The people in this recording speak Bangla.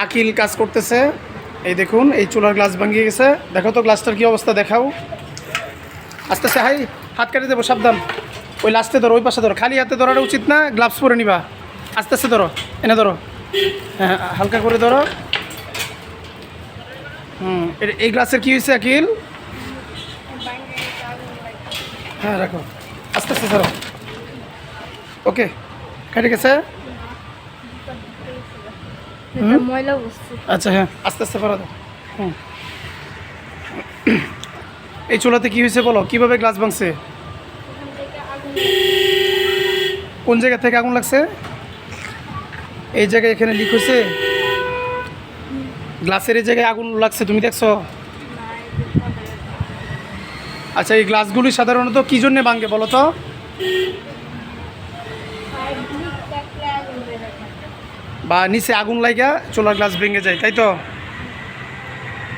আকিল কাজ করতেছে। এই দেখুন এই চুলার গ্লাস ভাঙিয়ে গেছে। দেখো তো গ্লাসটার কী অবস্থা, দেখাও। আস্তে আস্তে, হাই হাত কেটে দেবো, সাবধান। ওই লাস্টে ধরো, ওই পাশে ধরো, খালি হাতে ধরাটা উচিত না, গ্লাভস পরে নিবা। আস্তে আস্তে ধরো, এনে ধরো, হ্যাঁ হালকা করে ধরো। এই গ্লাসের কী হয়েছে আকিল? হ্যাঁ রাখো, আস্তে আস্তে ধরো। ওকে, কেটে গেছে। আচ্ছা হ্যাঁ, আস্তে আস্তে করা দাও। এই চুলাতে কি হয়েছে বলো, কিভাবে গ্লাস ভাঙছে? কোন জায়গা থেকে আগুন লাগছে? এই জায়গায় এখানে লিক হয়েছে, গ্লাসের এই জায়গায় আগুন লাগছে, তুমি দেখছো? আচ্ছা, এই গ্লাসগুলি সাধারণত কী জন্যে ভাঙে বলো তো? বা নিচে আগুন লাগা চুলার গ্লাস ভেঙে যায়, তাই তো?